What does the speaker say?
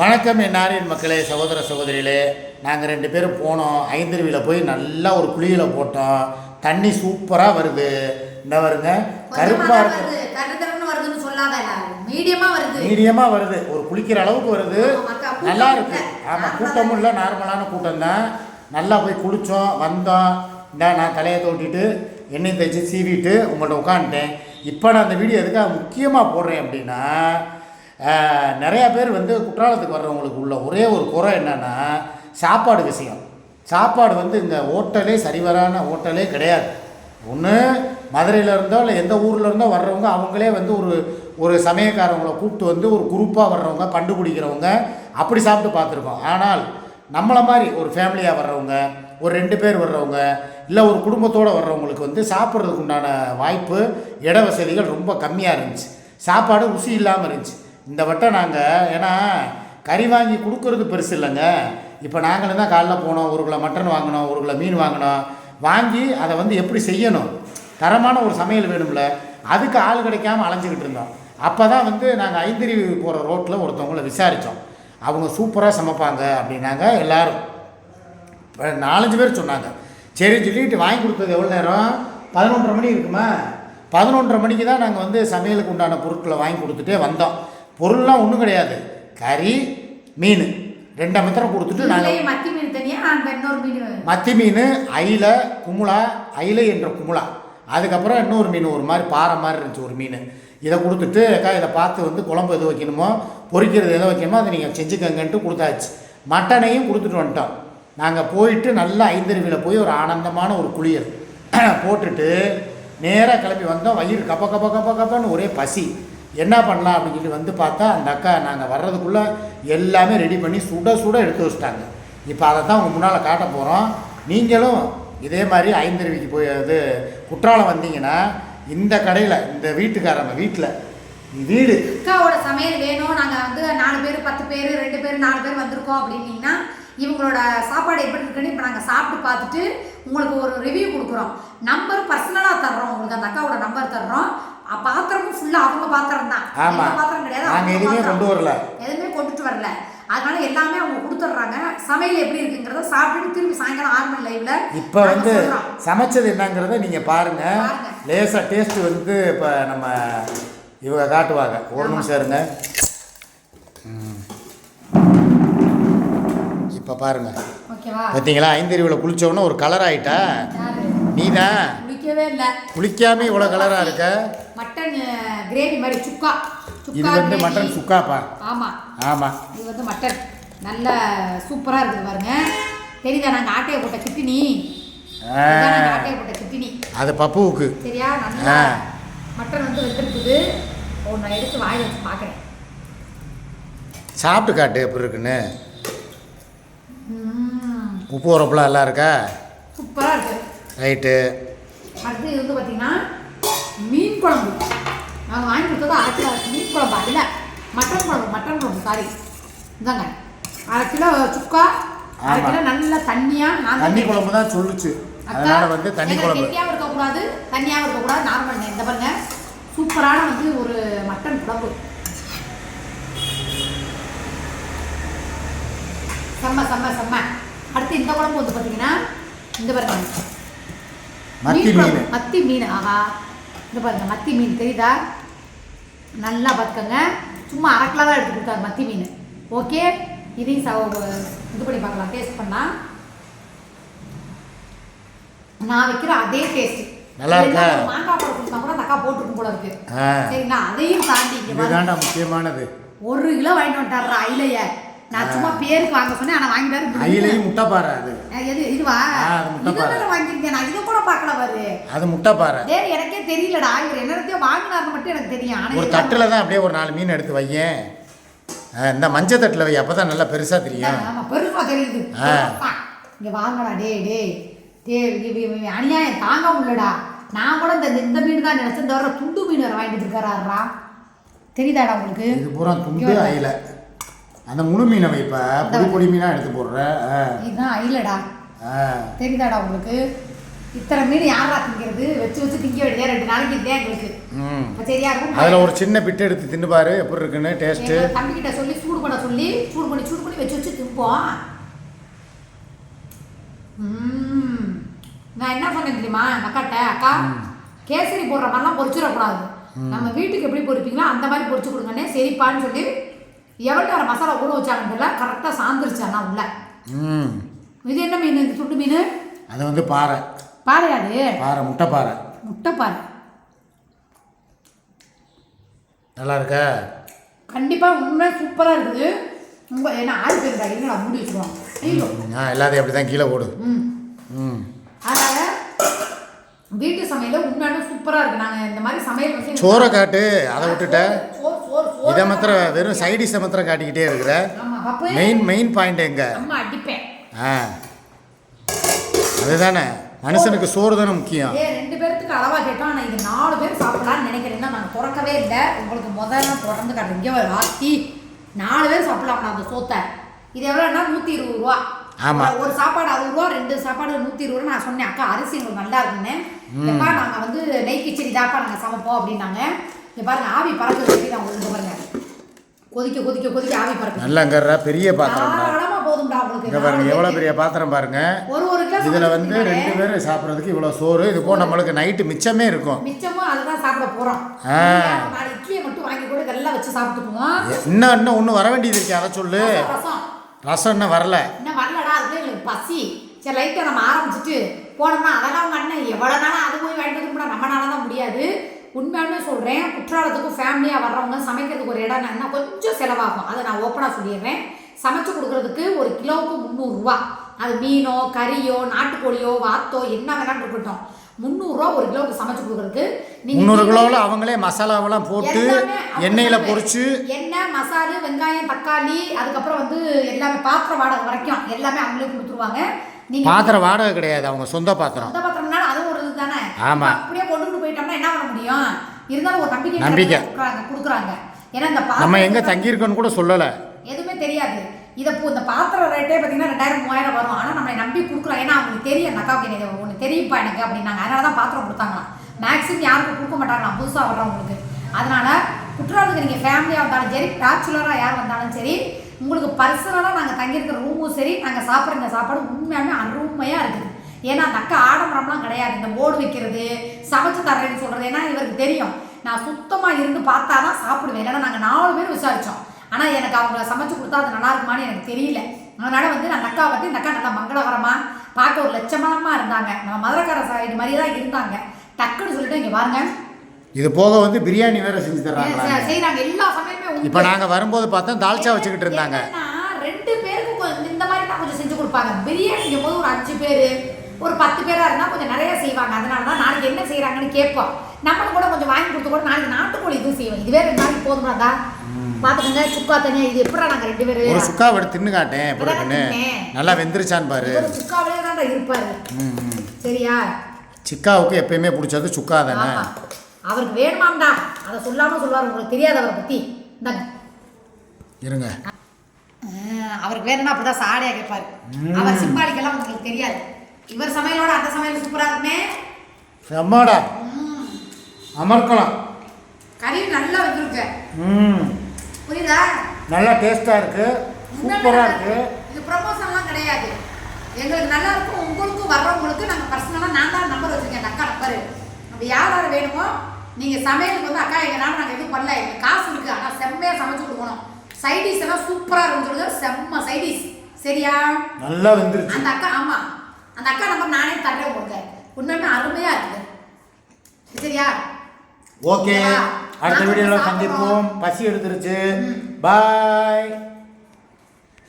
வணக்கம் என்னாரின் மக்களே, சகோதர சகோதரிகளே. நாங்கள் 2 பேரும் போனோம். ஐந்தருவியில் போய் நல்லா ஒரு குளியில் போட்டோம். தண்ணி சூப்பராக வருது. இந்த வருங்க கருப்பாக இருக்குது, மீடியமாக வருது. ஒரு குளிக்கிற அளவுக்கு வருது, நல்லா இருக்குது. ஆமாம், கூட்டமும் இல்லை, நார்மலான கூட்டம் தான். நல்லா போய் குளித்தோம், வந்தோம். நான் தலையை தோட்டிட்டு எண்ணெய் தேய்ச்சி சீவிட்டு உங்கள்கிட்ட உட்காந்துட்டேன். இப்போ நான் அந்த வீடியோ எதுக்காக முக்கியமாக போடுறேன் அப்படின்னா, நிறையா பேர் குற்றாலத்துக்கு வர்றவங்களுக்கு உள்ள ஒரே ஒரு குறை என்னென்னா சாப்பாடு விஷயம். சாப்பாடு இங்கே ஹோட்டலே சரிவரான ஹோட்டலே கிடையாது. ஒன்று மதுரையில் இருந்தோ இல்லை எந்த ஊரில் இருந்தோ வர்றவங்க அவங்களே ஒரு சமயக்காரவங்களை கூப்பிட்டு ஒரு குரூப்பாக வர்றவங்க, பண்டு பிடிக்கிறவங்க அப்படி சாப்பிட்டு பார்த்துருக்கோம். ஆனால் நம்மளை மாதிரி ஒரு ஃபேமிலியாக வர்றவங்க, ஒரு 2 பேர் வர்றவங்க, இல்லை ஒரு குடும்பத்தோடு வர்றவங்களுக்கு சாப்பிட்றதுக்கு உண்டான வாய்ப்பு, இட வசதிகள் ரொம்ப கம்மியாக இருந்துச்சு. சாப்பாடு ருசி இல்லாமல் இருந்துச்சு. இந்த வட்டம் நாங்கள் ஏன்னா கறி வாங்கி கொடுக்கறது பெருசு இல்லைங்க. இப்போ நாங்களும் தான் காலைல போனோம், 1 கிலோ மட்டன் வாங்கினோம், 1 கிலோ மீன் வாங்கினோம். வாங்கி அதை எப்படி செய்யணும், தரமான ஒரு சமையல் வேணும்ல, அதுக்கு ஆள் கிடைக்காமல் அலைஞ்சிக்கிட்டு இருந்தோம். அப்போ தான் நாங்கள் ஐந்தருவி போகிற ரோட்டில் ஒருத்தவங்கள விசாரித்தோம். அவங்க சூப்பராக சமைப்பாங்க அப்படின்னாங்க. எல்லோரும் 4-5 பேர் சொன்னாங்க. சரி சொல்லிட்டு வாங்கி கொடுத்தது எவ்வளோ நேரம், 11:30 மணி இருக்குமா. 11:30 மணிக்கு தான் நாங்கள் சமையலுக்கு உண்டான பொருட்களை வாங்கி கொடுத்துட்டே வந்தோம். பொருள்லாம் ஒன்றும் கிடையாது, கறி மீன் 2 மத்திரம் கொடுத்துட்டு நாங்கள் மத்தி மீன், அயிலை, குமுளா, அயிலை என்ற குமுளா, அதுக்கப்புறம் இன்னொரு மீன் ஒரு மாதிரி பாறை மாதிரி இருந்துச்சு ஒரு மீன். இதை கொடுத்துட்டு இதை பார்த்து குழம்பு எது வைக்கணுமோ, பொரிக்கிறது எதை வைக்கணுமோ அதை நீங்கள் செஞ்சுக்கங்கன்ட்டு கொடுத்தாச்சு. மட்டனையும் கொடுத்துட்டு வந்துட்டோம். நாங்கள் போயிட்டு நல்லா ஐந்தருவியில் போய் ஒரு ஆனந்தமான ஒரு குளியல் போட்டுட்டு நேராக கிளம்பி வந்தோம். வயிறு கப்ப கப்ப கப்ப கப்பன்னு ஒரே பசி. என்ன பண்ணலாம் அப்படின்னு சொல்லி பார்த்தா அந்த அக்கா நாங்கள் வர்றதுக்குள்ளே எல்லாமே ரெடி பண்ணி சுட சுட எடுத்து வச்சிட்டாங்க. இப்போ அதை தான் உங்கள் முன்னால் காட்ட போகிறோம். நீங்களும் இதே மாதிரி ஐந்தருவிக்கு போய் குற்றாலம் வந்தீங்கன்னா இந்த கடையில், இந்த வீட்டுக்காரங்க வீட்டில் வீடு அக்காவோட சமையல் வேணும், நாங்கள் 4 பேர் 10 பேர் 2 பேர் 4 பேர் வந்திருக்கோம் அப்படின்னீங்கன்னா இவங்களோட சாப்பாடு எப்படி இருக்குன்னு இப்போ நாங்கள் சாப்பிட்டு பார்த்துட்டு உங்களுக்கு ஒரு ரிவ்யூ கொடுக்குறோம். நம்பர் பர்சனலாக தர்றோம், உங்களுக்கு அந்த அக்காவோட நம்பர் தர்றோம். பாத்திரமும் ஃபுல்லாக அவங்க பாத்திரம் தான், பாத்திரம் கிடையாது. எதுவுமே கொண்டுட்டு வரல, அதனால எல்லாமே அவங்க கொடுத்துட்றாங்க. சமையல் எப்படி இருக்குங்கிறத சாப்பிட்டுட்டு திரும்பி சாயங்காலம் 6 மணி லைவ்ல இப்போ சமைச்சது என்னங்கிறத நீங்கள் பாருங்கள். லேசாக டேஸ்ட்டு இப்போ நம்ம இவங்க காட்டுவாங்க. ஒரு நிமிஷம் இருங்க. இப்போ பாருங்க, பார்த்தீங்களா ஐந்தருவியில் குளிச்சோன்னா ஒரு கலர் ஆகிட்டா. நீ தான் குளிக்கவே இல்லை, குளிக்காம இவ்வளோ கலராக இருக்க. மட்டன் கிரேவி மாதிரி சுக்கா. இது மட்டன் சுக்காப்பா. ஆமாம் ஆமாம், இது மட்டன் நல்ல சூப்பராக இருக்குது பாருங்க. தெரியுதா, நாங்கள் ஆட்டையை போட்ட கிட்டினி, ஆட்டையை போட்ட கிட்டினி அது பப்புவுக்கு. சரியா, நல்லா மட்டன் வெந்திருக்குது. நான் எடுத்து வாய் வச்சு பார்க்குறேன். சாப்பிட்டு காட்டு எப்படி இருக்குன்னு. உப்பு உரப்புலாம் எல்லாம் இருக்கா, சூப்பராக இருக்குது. ரைட்டு. அடுத்து இது பார்த்தீங்கன்னா மீன் குழம்பு. நாங்கள் வாங்கி கொடுத்தது 1/2 கிலோ மீன் குழம்பா, இல்லை மட்டன் குழம்பு சாரி. இந்தாங்க 1/2 கிலோ சுக்கா, 1/2 கிலோ நல்ல தண்ணியாக. தண்ணி குழம்பு தான் சொல்லுச்சு, அதனால தண்ணி குழம்பு கெட்டியாகவும் இருக்கக்கூடாது தண்ணியாகவும் இருக்கக்கூடாது, நார்மல். இந்த பாருங்க சூப்பரான ஒரு மட்டன் குழம்பு, செம்ம செம்ம செம்ம. அடுத்து இந்த குழம்பு பார்த்தீங்கன்னா இந்த பாருங்க மத்தி மீன். ஆஹா, இந்த பாருங்க மத்தி மீன் தெரியுதா, நல்லா பார்த்துக்கோங்க. சும்மா 1/2 கிலோ தான் எடுத்து கொடுத்தாங்க மத்தி மீன். ஓகே, இதையும் இது பண்ணி பார்க்கலாம், டேஸ்ட் பண்ணலாம். நான் வைக்கிற அதே டேஸ்ட் நல்லா இருக்கு. மாங்காய் பழம் கொடுத்தா கூட அந்த அக்கா போட்டுருக்கும் போல இருக்கு. சரிங்களா, அதையும் தாண்டி முக்கியமானது 1 கிலோ வாங்கிட்டு வந்துட்டாரா அயிலைய. நான் சும்மா பேருக்கு வாங்க சொன்னேன், ஆனால் வாங்கிட்டாரு. அயிலையும் முட்டைப்பாறை. அது எது இதுவா, இதுதான் வாங்கியிருக்கேன் நான். இதை கூட பார்க்கல பாரு, அது முட்டைப்பாறை. எனக்கே தெரியலடா, இவர் என்னத்தையும் வாங்கினாரு மட்டும் எனக்கு தெரியும். ஆனால் ஒரு தட்டில் தான் அப்படியே ஒரு 4 மீன் எடுத்து வையேன். இந்த மஞ்சள் தட்டில் வை, அப்போ தான் நல்லா பெருசாக தெரியும். ஆமாம், பெருசாக தெரியுது. இங்கே வாங்கடா, அநியாயம் தாங்க முடியலடா. நான் கூட இந்த மீன் தான் நினைச்சேன், இந்த வர துண்டு மீன் வர வாங்கிட்டு இருக்காரா. தெரியுதாடா உங்களுக்கு, இது பூரா துண்டு அயிலை. அந்த முழு மீனை வைப்ப பொடி மீனாக எடுத்து போடுறேன். இதுதான் அயிலடா, தெரியுதாடா உங்களுக்கு. இத்தனை மீன் யாரா திங்கிறது, வச்சு திங்க வேண்டியதா 2 நாளைக்கு இதே எங்களுக்கு சரியா இருக்கும். அதில் ஒரு சின்ன பிட்டு எடுத்து தின்னு பாரு எப்படி இருக்குன்னு டேஸ்ட்டு. தம்பிக்கிட்ட சொல்லி சூடு பண்ண சொல்லி சூடு பண்ணி வச்சு திம்போம். நான் என்ன சொன்னேன் தெரியுமா அக்காட்ட, அக்கா கேசரி போடுற மாதிரிலாம் பொரிச்சிடக்கூடாது, நம்ம வீட்டுக்கு எப்படி பொரிப்பீங்களோ அந்த மாதிரி பொரிச்சு கொடுங்கன்னே. சரிப்பான்னு சொல்லி எவ்வளோ நேரம் மசாலா கூட வச்சாங்கன்னு தெரியல, கரெக்டாக சாந்துருச்சு. அண்ணா உள்ள இது என்ன மீன்? இந்த துண்டு மீன் அது வந்து பாறை. பாறையாது, பாறை, முட்டை பாறை. முட்டை பாறை நல்லா இருக்கா? கண்டிப்பாக உண்மை சூப்பராக இருக்குது. உங்கள் ஏன்னா ஆள் பேருடா என்னடா மூடி வச்சுருவோம். ஐயோ எல்லாத்தையும் அப்படி தான் கீழே போடு. அதனால் வீட்டு சமையல் உண்மையான சூப்பராக இருக்குது. நாங்கள் இந்த மாதிரி சமையல் வந்து சோறை காட்டு, அதை விட்டுட்டேன். இதை மாத்திரம் வெறும் சைடிஷை மாத்திரம் காட்டிக்கிட்டே இருக்கிற. மெயின் பாயிண்ட் எங்க? அம்மா அடிப்பேன். அதுதானே மனுஷனுக்கு சோறு தானே முக்கியம். 2 பேருக்கு அளவாக கேட்டோம். ஆனால் இது 4 பேர் சாப்பிடலான்னு நினைக்கிறேன்னா நாங்கள் திறக்கவே இல்லை. உங்களுக்கு முதல்ல திறந்து காட்டுறேன். இங்கே ஆக்கி 4 பேர் சாப்பிடலாம் அந்த சோத்தை. இது எவ்வளோன்னா 120 ரூபா. ஆமாம், ஒரு சாப்பாடு 60 ரூபா, 2 சாப்பாடு 120 ரூபா. நான் சொன்னேன் அக்கா அரிசி உங்களுக்கு நல்லா இருக்குன்னு. எப்பா நாங்கள் வந்து நெய் கிச்சடி தாப்பா நாங்கள் சமைப்போம் அப்படின்னாங்க. இங்கே பாருங்க ஆவி பறக்குது. நான் உங்களுக்கு பாருங்க கொதிக்க கொதிக்க கொதிக்க ஆவி பறக்குது. நல்லங்கற பெரிய பாத்திரம் போதும்டா உங்களுக்கு. இங்க பாருங்க எவ்வளவு பெரிய பாத்திரம் பாருங்க. ஒரு கிலோ இதுல வந்து 2 பேர் சாப்பிடுறதுக்கு இவ்வளவு சோறு. இது போ நம்மளுக்கு நைட் மிச்சமே இருக்கும். மிச்சமும் அதுதான் சாப்பிட போறோம். நாளை இட்லியை மட்டும் வாங்கி கூட இதெல்லாம் வச்சு சாப்பிட்டுக்குவோம். இன்னும் ஒண்ணு வர வேண்டியது இருக்கு, அதை சொல்லு. ரசம் இன்னும் வரல. இன்னும் வரலடா, அதுக்கு எங்களுக்கு பசி. சரி லைட்டா நம்ம ஆரம்பிச்சுட்டு போனோம்னா அதெல்லாம் அவங்க அண்ணன் எவ்வளவு நாளா அது போய் வாங்கிட்டு வந்து நம்மளால தான் முடியாது. உண்மையாலுமே சொல்கிறேன், குற்றாலத்துக்கும் ஃபேமிலியாக வர்றவங்க சமைக்கிறதுக்கு ஒரு இடம் என்ன கொஞ்சம் செலவாகும். அதை நான் ஓப்பனாக சொல்லிடுறேன். சமைச்சு கொடுக்குறதுக்கு 1 கிலோவுக்கு 300 ரூபா. அது மீனோ கறியோ நாட்டுக்கோழியோ வாத்தோ என்ன வேணாலும் இருக்கட்டும், 300 ரூபா 1 கிலோவுக்கு சமைச்சு கொடுக்குறதுக்கு. நீங்கள் 300 கிலோவில் அவங்களே மசாலாவெல்லாம் போட்டு எண்ணெயில் பொரிச்சு எண்ணெய் மசாலு வெங்காயம் தக்காளி அதுக்கப்புறம் வந்து எல்லாமே பாத்திர வாடகை வரைக்கும் எல்லாமே அவங்களே கொடுத்துருவாங்க. நீங்கள் பாத்திர வாடகை கிடையாது, அவங்க சொந்த பாத்திரம். சொந்த பாத்திரம்னால அதுவும் ஒரு இது தானே. ஆமாம், அப்படியே கொண்டுட்டு போயிட்டோம்னா என்ன பண்ண முடியும்? இருந்தாலும் ஒரு நம்பிக்கை கொடுக்குறாங்க. ஏன்னா இந்த நம்ம எங்கே தங்கியிருக்கோன்னு கூட சொல்லலை, எதுவுமே தெரியாது. இந்த பாத்திரம் ரேட்டே பார்த்தீங்கன்னா 2000 3000 வரும். ஆனால் நம்மளை நம்பி கொடுக்குறோம். ஏன்னா அவங்களுக்கு தெரியும் அந்த அக்காவுக்கு எனக்கு ஒன்று தெரியும்ப்பா எனக்கு அப்படின்னாங்க. அதனால தான் பாத்திரம் கொடுத்தாங்களாம். மேக்ஸிமம் யாருக்கும் கொடுக்க மாட்டாங்களாம் புதுசாக வர்றவங்களுக்கு. அதனால குற்றாலத்துக்கு நீங்கள் ஃபேமிலியாக வந்தாலும் சரி, பேச்சுலராக யார் வந்தாலும் சரி, உங்களுக்கு பர்சனலாக நாங்கள் தங்கியிருக்கிற ரூமும் சரி, நாங்கள் சாப்பிட்ற சாப்பாடு உண்மையாலுமே அருமையாக இருக்குது. ஏன்னா அந்த அக்கா ஆடம்பரம்லாம் கிடையாது. இந்த போர்டு வைக்கிறது சமைச்சு தர்றேன்னு சொல்கிறது, ஏன்னா இவருக்கு தெரியும் நான் சுத்தமாக இருந்து பார்த்தா தான் சாப்பிடுவேன். இல்லைன்னா நாங்கள் 4 பேர் விசாரித்தோம். ஆனால் எனக்கு அவங்க சமைச்சு கொடுத்தா அது நல்லா இருக்குமான்னு எனக்கு தெரியல. அதனால் வந்து நான் அக்கா பற்றி இந்த அக்கா நல்லா மங்களகரமாக பார்க்க ஒரு லட்சணமாக இருந்தாங்க. நம்ம மதுரைக்கார சைடு மாதிரி தான் இருந்தாங்க. டக்குன்னு சொல்லிட்டு இங்கே பாருங்க, இது போக வந்து பிரியாணி வேற செஞ்சு தர்றாங்க. செய்கிறாங்க எல்லா சமயமே. இப்போ நாங்கள் வரும்போது பார்த்தா தால்ச்சா வச்சுக்கிட்டு இருந்தாங்க. 2 பேருக்கு இந்த மாதிரி தான் கொஞ்சம் செஞ்சு கொடுப்பாங்க. பிரியாணிங்கும் போது ஒரு 5 பேர் ஒரு 10 பேராக இருந்தால் கொஞ்சம் நிறைய செய்வாங்க. அதனால தான் நாளைக்கு என்ன செய்கிறாங்கன்னு கேட்போம். நம்மளும் கூட கொஞ்சம் வாங்கி கொடுத்து கூட நாளைக்கு நாட்டுக்கோழி இதுவும் செய்வோம். இதுவே 2 நாளைக்கு போதுமாதா பார்த்துக்கோங்க. சுக்கா தனியாக இது எப்படா நாங்கள் 2 பேர் ஒரு சுக்கா எடுத்து தின்னு காட்டேன் பிறகுன்னு நல்லா வெந்துருச்சான்னு பாரு. ஒரு சுக்காவிலே தான் இருப்பாரு. சரியா? சிக்காவுக்கு எப்பயுமே பிடிச்சது சுக்கா தானே. அவருக்கு வேணுமாம்டா, அதை சொல்லாமல் சொல்லுவார். உங்களுக்கு தெரியாது அவரை பற்றி. இந்தாங்க இருங்க, அவருக்கு வேணும்னா அப்படிதான் சாடையாக கேட்பாரு. அவர் சிம்பாலிக்கெல்லாம் உங்களுக்கு தெரியாது. இவர் சமையலோட அந்த சமையல் சூப்பராக இருக்குமே. செம்மாடா அமர்க்கலாம். கறி நல்லா வந்துருக்கு. புரியுதா? நல்லா டேஸ்ட்டாக இருக்கு, சூப்பராக இருக்கு. இது ப்ரமோஷன்லாம் கிடையாது. எங்களுக்கு நல்லா இருக்கும். உங்களுக்கும் வர்றவங்களுக்கு நாங்கள் பர்சனலாக நான் தான் நம்பர் வச்சுருக்கேன், அக்கா நம்பர். நம்ம யார் வேணுமோ நீங்கள் சமையலுக்கு வந்து அக்கா எங்கனாலும் நாங்கள் எதுவும் பண்ணல, எங்களுக்கு காசு இருக்குது, ஆனால் செம்மையாக சமைச்சு கொடுக்கணும். சைடிஷ் எல்லாம் சூப்பராக இருக்குன்னு சொல்லுங்க. செம்ம சைடிஷ். சரியா? நல்லா வந்துருச்சு அந்த அக்கா. ஆமாம், அந்த அக்கா நம்பர் நானே தர்றேன் உங்களுக்கு. உண்மையுமே அருமையாக இருக்குது. சரியா? ஓகே, அடுத்த வீடியோவில் சந்திப்போம். பசி எடுத்துருச்சு. பாய்.